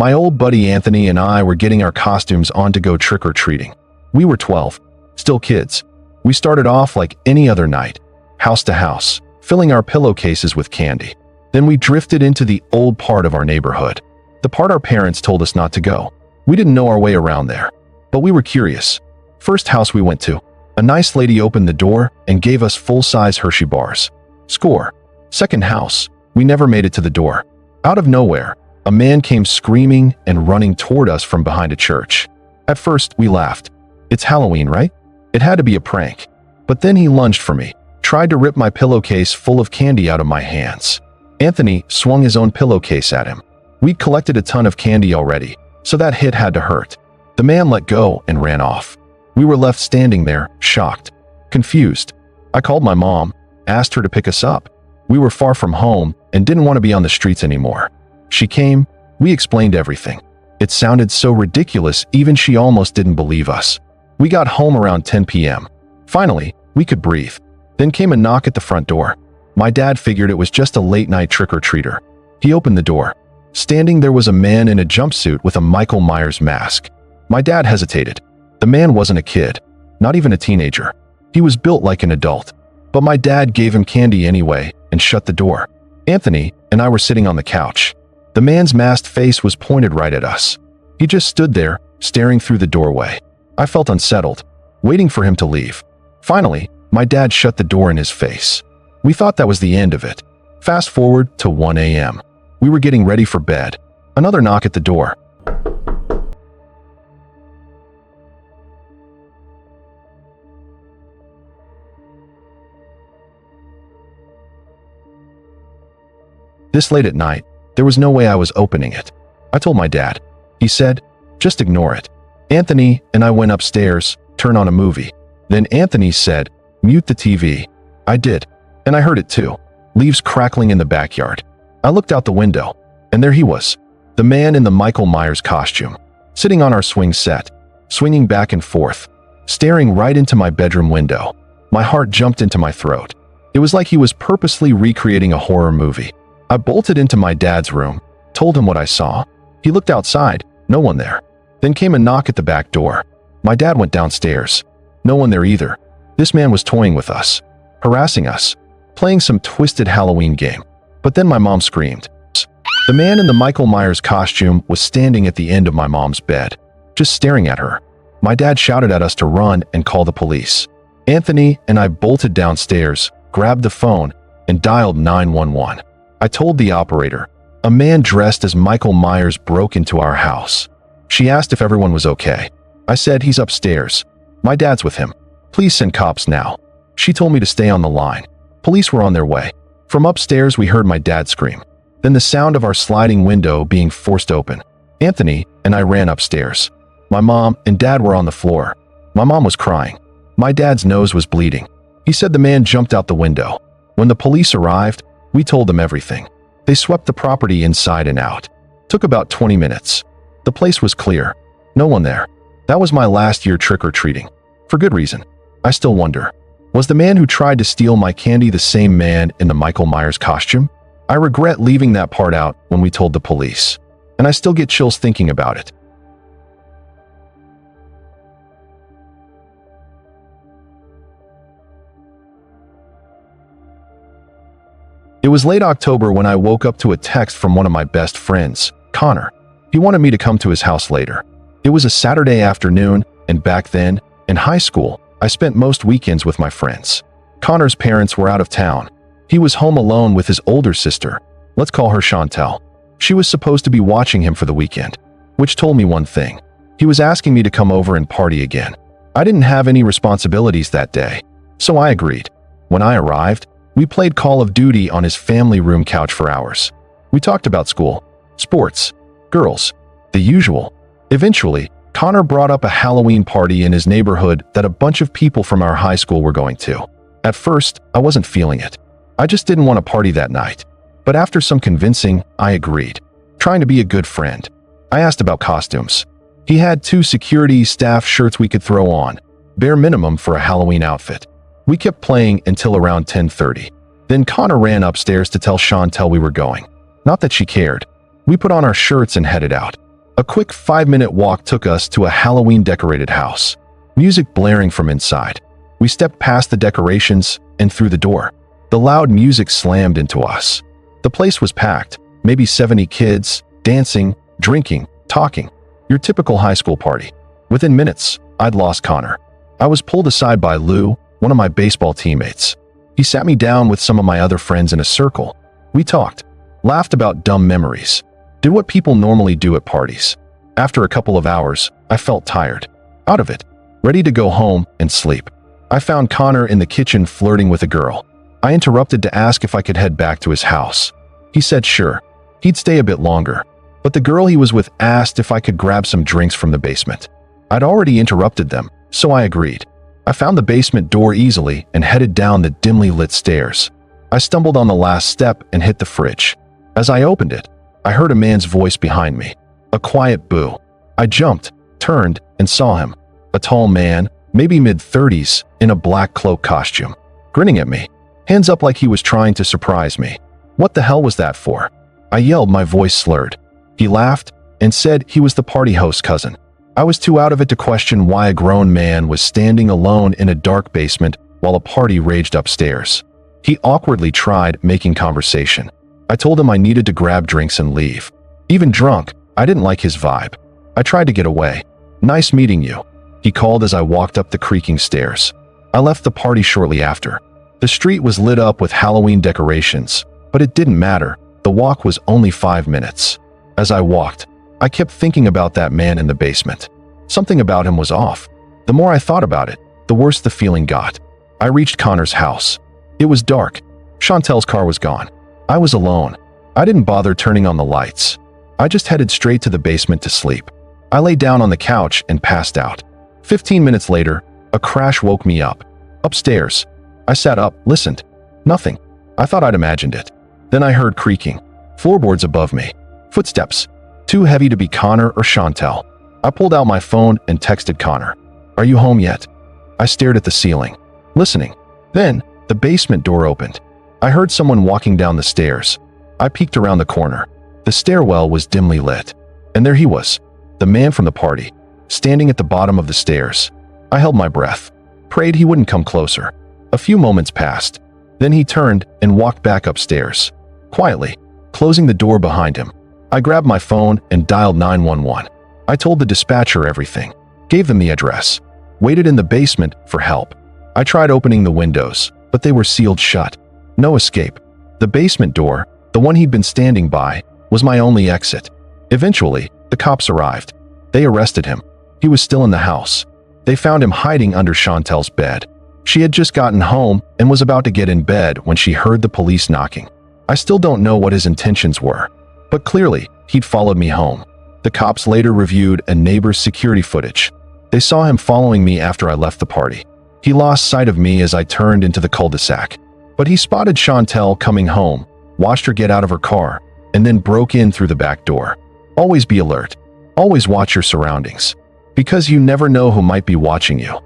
My old buddy Anthony and I were getting our costumes on to go trick-or-treating. We were 12, still kids. We started off like any other night, house to house, filling our pillowcases with candy. Then we drifted into the old part of our neighborhood, the part our parents told us not to go. We didn't know our way around there, but we were curious. First house we went to, a nice lady opened the door and gave us full-size Hershey bars. Score. Second house, we never made it to the door. Out of nowhere, a man came screaming and running toward us from behind a church. At first, we laughed. It's Halloween, right? It had to be a prank. But then he lunged for me, tried to rip my pillowcase full of candy out of my hands. Anthony swung his own pillowcase at him. We'd collected a ton of candy already, so that hit had to hurt. The man let go and ran off. We were left standing there, shocked, confused. I called my mom, asked her to pick us up. We were far from home and didn't want to be on the streets anymore. She came, we explained everything. It sounded so ridiculous, even she almost didn't believe us. We got home around 10 p.m. Finally, we could breathe. Then came a knock at the front door. My dad figured it was just a late-night trick-or-treater. He opened the door. Standing there was a man in a jumpsuit with a Michael Myers mask. My dad hesitated. The man wasn't a kid, not even a teenager. He was built like an adult. But my dad gave him candy anyway and shut the door. Anthony and I were sitting on the couch. The man's masked face was pointed right at us. He just stood there, staring through the doorway. I felt unsettled, waiting for him to leave. Finally, my dad shut the door in his face. We thought that was the end of it. Fast forward to 1 a.m. We were getting ready for bed. Another knock at the door. This late at night, there was no way I was opening it. I told my dad. He said, just ignore it. Anthony and I went upstairs, turned on a movie. Then Anthony said, mute the TV. I did, and I heard it too. Leaves crackling in the backyard. I looked out the window, and there he was, the man in the Michael Myers costume, sitting on our swing set, swinging back and forth, staring right into my bedroom window. My heart jumped into my throat. It was like he was purposely recreating a horror movie. I bolted into my dad's room, told him what I saw. He looked outside, no one there. Then came a knock at the back door. My dad went downstairs. No one there either. This man was toying with us, harassing us, playing some twisted Halloween game. But then my mom screamed. The man in the Michael Myers costume was standing at the end of my mom's bed, just staring at her. My dad shouted at us to run and call the police. Anthony and I bolted downstairs, grabbed the phone, and dialed 911. I told the operator, a man dressed as Michael Myers broke into our house. She asked if everyone was okay. I said he's upstairs. My dad's with him. Please send cops now. She told me to stay on the line. Police were on their way. From upstairs, we heard my dad scream. Then the sound of our sliding window being forced open. Anthony and I ran upstairs. My mom and dad were on the floor. My mom was crying. My dad's nose was bleeding. He said the man jumped out the window. When the police arrived, we told them everything. They swept the property inside and out. Took about 20 minutes. The place was clear. No one there. That was my last year trick-or-treating. For good reason. I still wonder, was the man who tried to steal my candy the same man in the Michael Myers costume? I regret leaving that part out when we told the police, and I still get chills thinking about it. It was late October when I woke up to a text from one of my best friends, Connor. He wanted me to come to his house later. It was a Saturday afternoon, and back then, in high school, I spent most weekends with my friends. Connor's parents were out of town. He was home alone with his older sister. Let's call her Chantel. She was supposed to be watching him for the weekend, which told me one thing. He was asking me to come over and party again. I didn't have any responsibilities that day, so I agreed. When I arrived, we played Call of Duty on his family room couch for hours. We talked about school, sports, girls, the usual. Eventually, Connor brought up a Halloween party in his neighborhood that a bunch of people from our high school were going to. At first, I wasn't feeling it. I just didn't want to party that night. But after some convincing, I agreed, trying to be a good friend. I asked about costumes. He had 2 security staff shirts we could throw on, bare minimum for a Halloween outfit. We kept playing until around 10:30. Then Connor ran upstairs to tell Chantel we were going. Not that she cared. We put on our shirts and headed out. A quick 5-minute walk took us to a Halloween-decorated house, music blaring from inside. We stepped past the decorations and through the door. The loud music slammed into us. The place was packed, maybe 70 kids, dancing, drinking, talking. Your typical high school party. Within minutes, I'd lost Connor. I was pulled aside by Lou, one of my baseball teammates. He sat me down with some of my other friends in a circle. We talked, laughed about dumb memories, did what people normally do at parties. After a couple of hours, I felt tired, out of it, ready to go home and sleep. I found Connor in the kitchen flirting with a girl. I interrupted to ask if I could head back to his house. He said sure, he'd stay a bit longer, but the girl he was with asked if I could grab some drinks from the basement. I'd already interrupted them, so I agreed. I found the basement door easily and headed down the dimly lit stairs. I stumbled on the last step and hit the fridge. As I opened it, I heard a man's voice behind me, a quiet boo. I jumped, turned, and saw him, a tall man, maybe mid-30s, in a black cloak costume, grinning at me, hands up like he was trying to surprise me. What the hell was that for? I yelled, my voice slurred. He laughed and said he was the party host's cousin. I was too out of it to question why a grown man was standing alone in a dark basement while a party raged upstairs. He awkwardly tried making conversation. I told him I needed to grab drinks and leave. Even drunk, I didn't like his vibe. I tried to get away. Nice meeting you, he called as I walked up the creaking stairs. I left the party shortly after. The street was lit up with Halloween decorations, but it didn't matter. The walk was only 5 minutes. As I walked, I kept thinking about that man in the basement. Something about him was off. The more I thought about it, the worse the feeling got. I reached Connor's house. It was dark. Chantel's car was gone. I was alone. I didn't bother turning on the lights. I just headed straight to the basement to sleep. I lay down on the couch and passed out. 15 minutes later, a crash woke me up. Upstairs. I sat up, listened. Nothing. I thought I'd imagined it. Then I heard creaking. Floorboards above me. Footsteps. Too heavy to be Connor or Chantel. I pulled out my phone and texted Connor. Are you home yet? I stared at the ceiling, listening. Then, the basement door opened. I heard someone walking down the stairs. I peeked around the corner. The stairwell was dimly lit. And there he was, the man from the party, standing at the bottom of the stairs. I held my breath, prayed he wouldn't come closer. A few moments passed. Then he turned and walked back upstairs, quietly, closing the door behind him. I grabbed my phone and dialed 911. I told the dispatcher everything, gave them the address, waited in the basement for help. I tried opening the windows, but they were sealed shut. No escape. The basement door, the one he'd been standing by, was my only exit. Eventually, the cops arrived. They arrested him. He was still in the house. They found him hiding under Chantel's bed. She had just gotten home and was about to get in bed when she heard the police knocking. I still don't know what his intentions were, but clearly, he'd followed me home. The cops later reviewed a neighbor's security footage. They saw him following me after I left the party. He lost sight of me as I turned into the cul-de-sac. But he spotted Chantel coming home, watched her get out of her car, and then broke in through the back door. Always be alert. Always watch your surroundings, because you never know who might be watching you.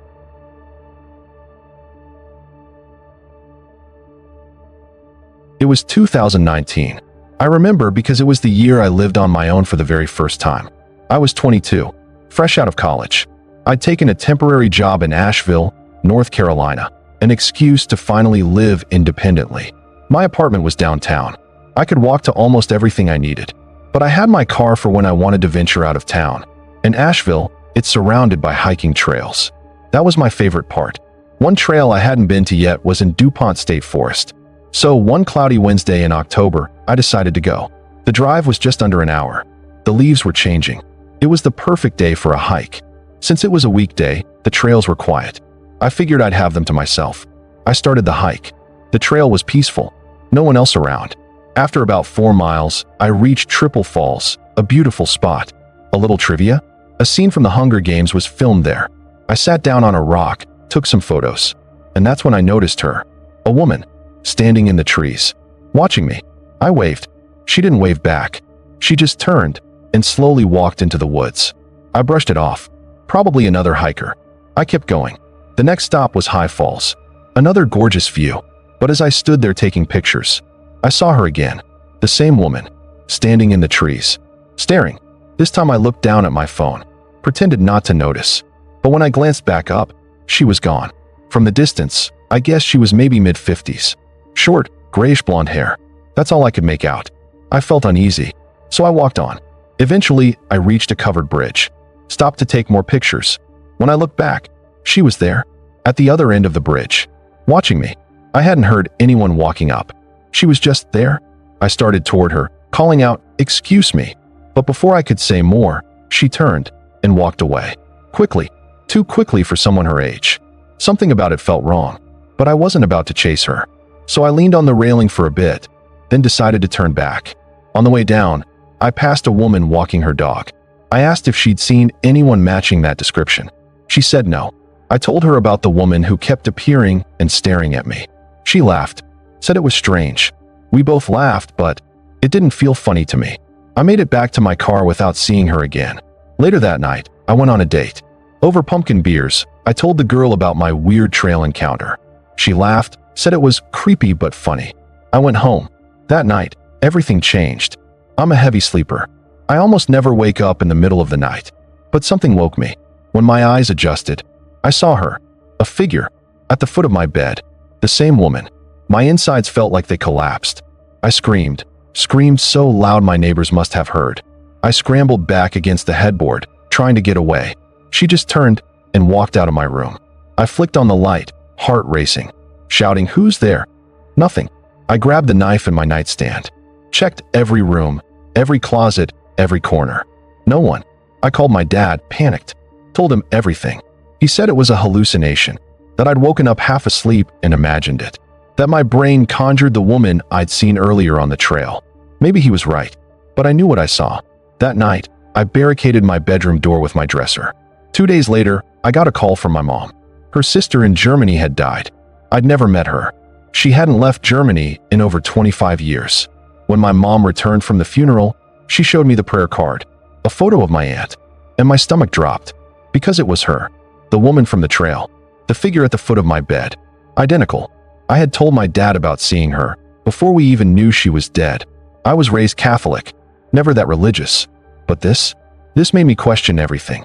It was 2019. I remember because it was the year I lived on my own for the very first time. I was 22, fresh out of college. I'd taken a temporary job in Asheville, North Carolina, an excuse to finally live independently. My apartment was downtown. I could walk to almost everything I needed, but I had my car for when I wanted to venture out of town. In Asheville, it's surrounded by hiking trails. That was my favorite part. One trail I hadn't been to yet was in DuPont State Forest. So one cloudy Wednesday in October, I decided to go. The drive was just under an hour. The leaves were changing. It was the perfect day for a hike. Since it was a weekday, the trails were quiet. I figured I'd have them to myself. I started the hike. The trail was peaceful. No one else around. After about 4 miles, I reached Triple Falls, a beautiful spot. A little trivia? A scene from the Hunger Games was filmed there. I sat down on a rock, took some photos. And that's when I noticed her. A woman, standing in the trees, watching me. I waved. She didn't wave back. She just turned and slowly walked into the woods. I brushed it off. Probably another hiker. I kept going. The next stop was High Falls. Another gorgeous view. But as I stood there taking pictures, I saw her again. The same woman, standing in the trees, staring. This time I looked down at my phone, pretended not to notice. But when I glanced back up, she was gone. From the distance, I guessed she was maybe mid-50s. Short, grayish blonde hair. That's all I could make out. I felt uneasy, so I walked on. Eventually, I reached a covered bridge, stopped to take more pictures. When I looked back, she was there, at the other end of the bridge, watching me. I hadn't heard anyone walking up. She was just there. I started toward her, calling out, "Excuse me." But before I could say more, she turned and walked away. Quickly, too quickly for someone her age. Something about it felt wrong, but I wasn't about to chase her. So I leaned on the railing for a bit, then decided to turn back. On the way down, I passed a woman walking her dog. I asked if she'd seen anyone matching that description. She said no. I told her about the woman who kept appearing and staring at me. She laughed, said it was strange. We both laughed, but it didn't feel funny to me. I made it back to my car without seeing her again. Later that night, I went on a date. Over pumpkin beers, I told the girl about my weird trail encounter. She laughed, said it was creepy but funny. I went home. That night, everything changed. I'm a heavy sleeper. I almost never wake up in the middle of the night. But something woke me. When my eyes adjusted, I saw her, a figure, at the foot of my bed. The same woman. My insides felt like they collapsed. I screamed so loud my neighbors must have heard. I scrambled back against the headboard, trying to get away. She just turned and walked out of my room. I flicked on the light, heart racing, shouting, "Who's there?" Nothing. I grabbed the knife in my nightstand, checked every room, every closet, every corner. No one. I called my dad, panicked, told him everything. He said it was a hallucination, that I'd woken up half asleep and imagined it, that my brain conjured the woman I'd seen earlier on the trail. Maybe he was right, but I knew what I saw. That night, I barricaded my bedroom door with my dresser. 2 days later, I got a call from my mom. Her sister in Germany had died. I'd never met her. She hadn't left Germany in over 25 years. When my mom returned from the funeral, she showed me the prayer card, a photo of my aunt, and my stomach dropped, because it was her, the woman from the trail, the figure at the foot of my bed. Identical. I had told my dad about seeing her, before we even knew she was dead. I was raised Catholic, never that religious. But this made me question everything.